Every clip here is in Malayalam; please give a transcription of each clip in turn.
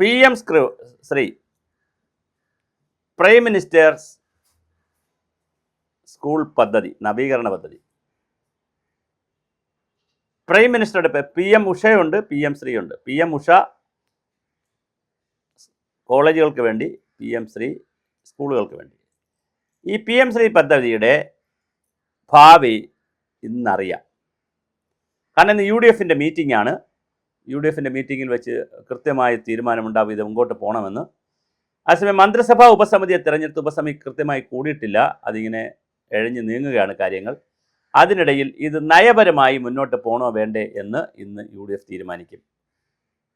PM Shri prime ministers school പദ്ധതി, നവീകരണ പദ്ധതി. പ്രൈം മിനിസ്റ്ററുടെ PM ഉഷയുണ്ട്, PM ശ്രീ ഉണ്ട്. PM ഉഷ കോളേജുകൾക്ക് വേണ്ടി, PM ശ്രീ സ്കൂളുകൾക്ക് വേണ്ടി. ഈ PM ശ്രീ പദ്ധതിയുടെ ഭാവി ഇന്നറിയാം. കാരണം ഇന്ന് UDF മീറ്റിംഗ് ആണ്. UDF മീറ്റിങ്ങിൽ വെച്ച് കൃത്യമായ തീരുമാനമുണ്ടാവും ഇത് മുമ്പോട്ട് പോകണമെന്ന്. അതേസമയം മന്ത്രിസഭാ ഉപസമിതിയെ തിരഞ്ഞെടുത്ത് ഉപസമിതി കൃത്യമായി കൂടിയിട്ടില്ല. അതിങ്ങനെ എഴഞ്ഞു നീങ്ങുകയാണ് കാര്യങ്ങൾ. അതിനിടയിൽ ഇത് നയപരമായി മുന്നോട്ട് പോകണോ വേണ്ടേ എന്ന് ഇന്ന് UDF തീരുമാനിക്കും.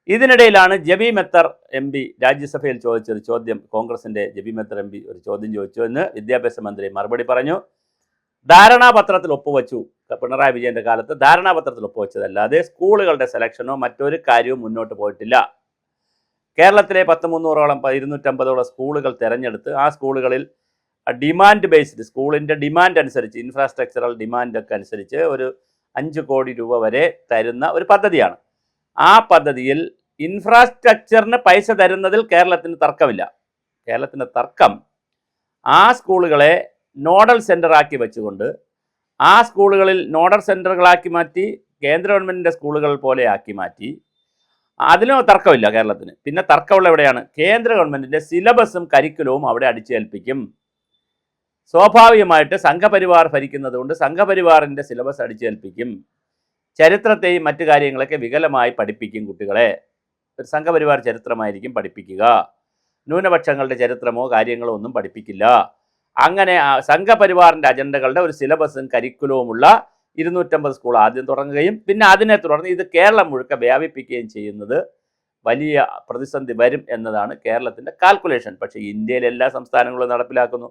ഇതിനിടയിലാണ് ജബി മെത്തർ MP രാജ്യസഭയിൽ ചോദിച്ചൊരു ചോദ്യം. കോൺഗ്രസിൻ്റെ ജബി മെത്തർ MP ഒരു ചോദ്യം ചോദിച്ചു എന്ന് വിദ്യാഭ്യാസ മന്ത്രി മറുപടി പറഞ്ഞു. ധാരണാപത്രത്തിൽ ഒപ്പുവെച്ചു. പിണറായി വിജയൻ്റെ കാലത്ത് ധാരണാപത്രത്തിൽ ഒപ്പുവെച്ചതല്ലാതെ സ്കൂളുകളുടെ സെലക്ഷനോ മറ്റൊരു കാര്യവും മുന്നോട്ട് പോയിട്ടില്ല. കേരളത്തിലെ 300ഓളം 250ഓളം സ്കൂളുകൾ തിരഞ്ഞെടുത്ത് ആ സ്കൂളുകളിൽ ഡിമാൻഡ് ബേസ്ഡ്, സ്കൂളിൻ്റെ ഡിമാൻഡ് അനുസരിച്ച്, ഇൻഫ്രാസ്ട്രക്ചറൽ ഡിമാൻഡൊക്കെ അനുസരിച്ച് ഒരു 5 കോടി രൂപ വരെ തരുന്ന ഒരു പദ്ധതിയാണ്. ആ പദ്ധതിയിൽ ഇൻഫ്രാസ്ട്രക്ചറിന് പൈസ തരുന്നതിൽ കേരളത്തിന് തർക്കമില്ല. കേരളത്തിൻ്റെ തർക്കം ആ സ്കൂളുകളെ നോഡൽ സെൻ്ററാക്കി വെച്ചുകൊണ്ട് ആ സ്കൂളുകളിൽ നോഡൽ സെൻ്ററുകളാക്കി മാറ്റി കേന്ദ്ര ഗവൺമെൻറ്റിൻ്റെ സ്കൂളുകൾ പോലെ ആക്കി മാറ്റി. അതിനും തർക്കമില്ല കേരളത്തിന്. പിന്നെ തർക്കമുള്ള എവിടെയാണ്? കേന്ദ്ര ഗവൺമെൻറ്റിൻ്റെ സിലബസും കരിക്കുലവും അവിടെ അടിച്ചേൽപ്പിക്കും. സ്വാഭാവികമായിട്ട് സംഘപരിവാർ ഭരിക്കുന്നത് കൊണ്ട് സംഘപരിവാറിൻ്റെ സിലബസ് അടിച്ചേൽപ്പിക്കും. ചരിത്രത്തെയും മറ്റു കാര്യങ്ങളൊക്കെ വികലമായി പഠിപ്പിക്കും കുട്ടികളെ. ഒരു സംഘപരിവാർ ചരിത്രമായിരിക്കും പഠിപ്പിക്കുക. ന്യൂനപക്ഷങ്ങളുടെ ചരിത്രമോ കാര്യങ്ങളോ ഒന്നും പഠിപ്പിക്കില്ല. അങ്ങനെ സംഘപരിവാറിൻ്റെ അജണ്ടകളുടെ ഒരു സിലബസും കരിക്കുലവുമുള്ള 250 സ്കൂൾ ആദ്യം തുടങ്ങുകയും പിന്നെ അതിനെ തുടർന്ന് ഇത് കേരളം മുഴുക്ക വ്യാപിപ്പിക്കുകയും ചെയ്യുന്നത് വലിയ പ്രതിസന്ധി വരും എന്നതാണ് കേരളത്തിൻ്റെ കാൽക്കുലേഷൻ. പക്ഷേ ഇന്ത്യയിലെ എല്ലാ സംസ്ഥാനങ്ങളും നടപ്പിലാക്കുന്നു.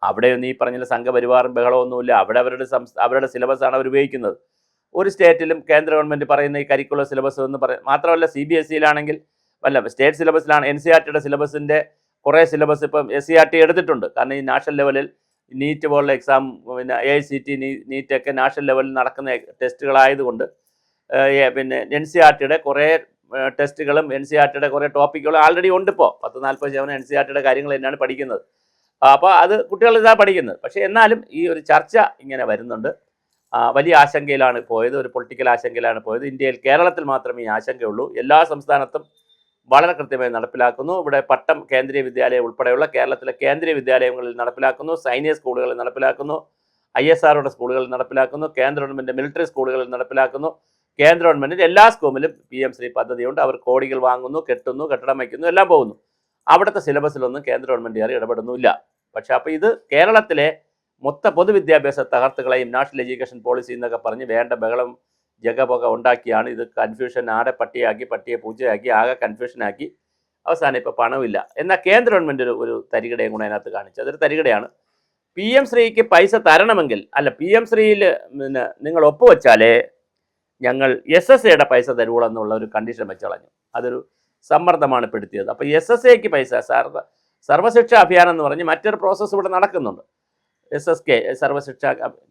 അവിടെയൊന്നും ഈ പറഞ്ഞ സംഘപരിവാറും ബഹളമൊന്നുമില്ല. അവിടെ അവരുടെ സിലബസാണ് അവർ ഉപയോഗിക്കുന്നത്. ഒരു സ്റ്റേറ്റിലും കേന്ദ്ര ഗവൺമെൻറ് പറയുന്ന ഈ കരിക്കുലർ സിലബസ് എന്ന് മാത്രമല്ല, CBSE സ്റ്റേറ്റ് സിലബസിലാണ്. NCERT സിലബസിൻ്റെ കുറേ സിലബസ് ഇപ്പം SCERT എടുത്തിട്ടുണ്ട്. കാരണം ഈ നാഷണൽ ലെവലിൽ നീറ്റ് പോലുള്ള എക്സാം, പിന്നെ AICT നീറ്റൊക്കെ നാഷണൽ ലെവലിൽ നടക്കുന്ന ടെസ്റ്റുകളായതുകൊണ്ട് പിന്നെ NCERT കുറേ ടെസ്റ്റുകളും NCERT കുറേ ടോപ്പിക്കുകളും ആൾറെഡി ഉണ്ട്. ഇപ്പോൾ 40-40% NCERT കാര്യങ്ങൾ തന്നെയാണ് പഠിക്കുന്നത്. അപ്പോൾ അത് കുട്ടികൾ ഇതാണ് പഠിക്കുന്നത്. പക്ഷേ എന്നാലും ഈ ഒരു ചർച്ച ഇങ്ങനെ വരുന്നുണ്ട്. വലിയ ആശങ്കയിലാണ് പോയത്, ഒരു പൊളിറ്റിക്കൽ ആശങ്കയിലാണ് പോയത്. ഇന്ത്യയിൽ കേരളത്തിൽ മാത്രമേ ഈ ആശങ്കയുള്ളൂ. എല്ലാ സംസ്ഥാനത്തും വളരെ കൃത്യമായി നടപ്പിലാക്കുന്നു. ഇവിടെ പട്ടം കേന്ദ്രീയ വിദ്യാലയം ഉൾപ്പെടെയുള്ള കേരളത്തിലെ കേന്ദ്രീയ വിദ്യാലയങ്ങളിൽ നടപ്പിലാക്കുന്നു. സൈനിക സ്കൂളുകളിൽ നടപ്പിലാക്കുന്നു. ISROയുടെ സ്കൂളുകളിൽ നടപ്പിലാക്കുന്നു. കേന്ദ്ര ഗവൺമെൻറ് മിലിറ്ററി സ്കൂളുകളിൽ നടപ്പിലാക്കുന്നു. കേന്ദ്ര ഗവൺമെൻറ്റിൻ്റെ എല്ലാ സ്കൂളിലും PM ശ്രീ പദ്ധതിയുണ്ട്. അവർ കോടികൾ വാങ്ങുന്നു, കെട്ടുന്നു, കെട്ടിടം വയ്ക്കുന്നു, എല്ലാം പോകുന്നു. അവിടുത്തെ സിലബസിലൊന്നും കേന്ദ്ര ഗവൺമെൻറ് ഇടപെടുന്നില്ല. പക്ഷേ അപ്പോൾ ഇത് കേരളത്തിലെ മൊത്ത പൊതുവിദ്യാഭ്യാസ തകർത്തുകളെയും നാഷണൽ എഡ്യൂക്കേഷൻ പോളിസി എന്നൊക്കെ പറഞ്ഞ് വേണ്ട ബഹളം ജഗപൊക ഉണ്ടാക്കിയാണ് ഇത് കൺഫ്യൂഷൻ. ആടെ പട്ടിയെ പൂച്ചയാക്കി ആകെ കൺഫ്യൂഷനാക്കി അവസാനം ഇപ്പോൾ പണമില്ല. എന്നാൽ കേന്ദ്ര ഗവൺമെൻറ് ഒരു തരികിടയും കൂടെ അതിനകത്ത് കാണിച്ചു. അതൊരു തരികിടയാണ്. PM ശ്രീക്ക് പൈസ തരണമെങ്കിൽ, അല്ല PM ശ്രീയിൽ പിന്നെ നിങ്ങൾ ഒപ്പുവെച്ചാലേ ഞങ്ങൾ SSAയുടെ പൈസ തരുവുള്ളൂ എന്നുള്ള ഒരു കണ്ടീഷൻ വെച്ച് കളഞ്ഞു. അതൊരു സമ്മർദ്ദമാണ് പെടുത്തിയത്. അപ്പോൾ SSAക്ക് പൈസ സർവശിക്ഷാ അഭിയാനം എന്ന് പറഞ്ഞ് മറ്റൊരു പ്രോസസ്സ് ഇവിടെ നടക്കുന്നുണ്ട്. SSK സർവശിക്ഷ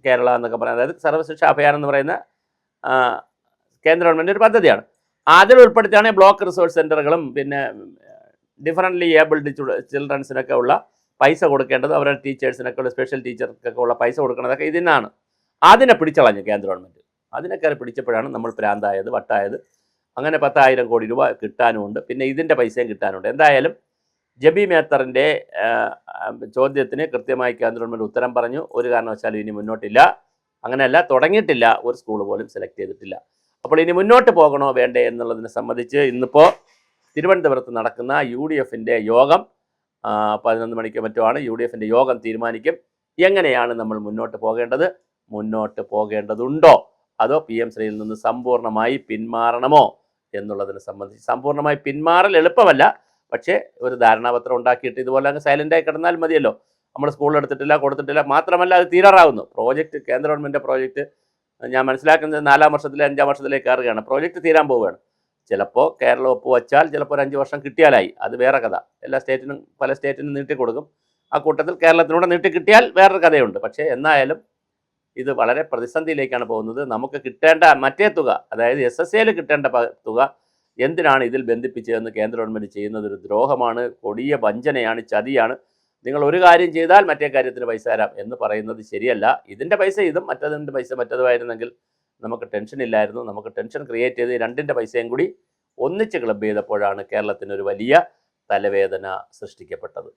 കേരള എന്നൊക്കെ പറയുന്നത്, അതായത് സർവശിക്ഷാ അഭിയാനം എന്ന് പറയുന്ന കേന്ദ്ര ഗവൺമെൻറ് ഒരു പദ്ധതിയാണ്. അതിൽ ഉൾപ്പെടുത്തിയാണ് ബ്ലോക്ക് റിസോഴ്സ് സെൻ്ററുകളും പിന്നെ ഡിഫറൻ്റ്ലി ഏബിൾഡ് ചിൽഡ്രൻസിനൊക്കെ ഉള്ള പൈസ കൊടുക്കേണ്ടത്, അവരുടെ ടീച്ചേഴ്സിനൊക്കെ ഉള്ള സ്പെഷ്യൽ ടീച്ചർക്കൊക്കെ ഉള്ള പൈസ കൊടുക്കേണ്ടതൊക്കെ ഇതിനാണ്. അതിനെ പിടിച്ചളഞ്ഞു കേന്ദ്ര ഗവൺമെൻറ്. അതിനൊക്കെ പിടിച്ചപ്പോഴാണ് നമ്മൾ പ്രാന്തായത്, വട്ടായത്. അങ്ങനെ 10,000 കോടി രൂപ കിട്ടാനുമുണ്ട്, പിന്നെ ഇതിൻ്റെ പൈസയും കിട്ടാനുണ്ട്. എന്തായാലും ജബി മേത്തറിൻ്റെ ചോദ്യത്തിന് കൃത്യമായി കേന്ദ്ര ഗവൺമെൻറ് ഉത്തരം പറഞ്ഞു. ഒരു കാരണവശാലും ഇനി മുന്നോട്ടില്ല, അങ്ങനെയല്ല, തുടങ്ങിയിട്ടില്ല, ഒരു സ്കൂൾ പോലും സെലക്ട് ചെയ്തിട്ടില്ല. അപ്പോൾ ഇനി മുന്നോട്ട് പോകണോ വേണ്ടേ എന്നുള്ളതിനെ സംബന്ധിച്ച് ഇന്നിപ്പോൾ തിരുവനന്തപുരത്ത് നടക്കുന്ന UDF യോഗം 11 മണിക്ക് മറ്റുമാണ്. UDF യോഗം തീരുമാനിക്കും എങ്ങനെയാണ് നമ്മൾ മുന്നോട്ട് പോകേണ്ടതുണ്ടോ അതോ PM ശ്രീയിൽ നിന്ന് സമ്പൂർണ്ണമായി പിന്മാറണമോ എന്നുള്ളതിനെ സംബന്ധിച്ച്. സമ്പൂർണ്ണമായി പിന്മാറൽ എളുപ്പമല്ല, പക്ഷേ ഒരു ധാരണാപത്രം ഉണ്ടാക്കിയിട്ട് ഇതുപോലെ അങ്ങ് സൈലൻ്റായി കിടന്നാൽ മതിയല്ലോ. നമ്മൾ സ്കൂളിൽ എടുത്തിട്ടില്ല, കൊടുത്തിട്ടില്ല, മാത്രമല്ല അത് തീരാറാവുന്നു. പ്രോജക്റ്റ്, കേന്ദ്ര ഗവൺമെൻറ് പ്രോജക്റ്റ് ഞാൻ മനസ്സിലാക്കുന്നത് 4-ാം വർഷത്തിലെ 5-ാം വർഷത്തിലേക്ക് കയറുകയാണ്. പ്രോജക്റ്റ് തീരാൻ പോവുകയാണ്. ചിലപ്പോൾ കേരളം ഒപ്പുവച്ചാൽ ചിലപ്പോൾ 5 വർഷം കിട്ടിയാലായി, അത് വേറെ കഥ. പല സ്റ്റേറ്റിനും നീട്ടിക്കൊടുക്കും. ആ കൂട്ടത്തിൽ കേരളത്തിലൂടെ നീട്ടിക്കിട്ടിയാൽ വേറൊരു കഥയുണ്ട്. പക്ഷേ എന്നായാലും ഇത് വളരെ പ്രതിസന്ധിയിലേക്കാണ് പോകുന്നത്. നമുക്ക് കിട്ടേണ്ട മറ്റേ തുക, അതായത് SSAയിൽ കിട്ടേണ്ട തുക എന്തിനാണ് ഇതിൽ ബന്ധിപ്പിച്ചതെന്ന് കേന്ദ്ര ഗവൺമെൻറ് ചെയ്യുന്നത് ഒരു ദ്രോഹമാണ്, കൊടിയ വഞ്ചനയാണ്, ചതിയാണ്. നിങ്ങൾ ഒരു കാര്യം ചെയ്താൽ മറ്റേ കാര്യത്തിന് പൈസ തരാം എന്ന് പറയുന്നത് ശരിയല്ല. ഇതിൻ്റെ പൈസ ഇതും, മറ്റതിൻ്റെ പൈസ മറ്റതുമായിരുന്നെങ്കിൽ നമുക്ക് ടെൻഷൻ ഇല്ലായിരുന്നു. നമുക്ക് ടെൻഷൻ ക്രിയേറ്റ് ചെയ്ത് രണ്ടിൻ്റെ പൈസയും കൂടി ഒന്നിച്ച് ക്ലബ് ചെയ്തപ്പോഴാണ് കേരളത്തിനൊരു വലിയ തലവേദന സൃഷ്ടിക്കപ്പെട്ടത്.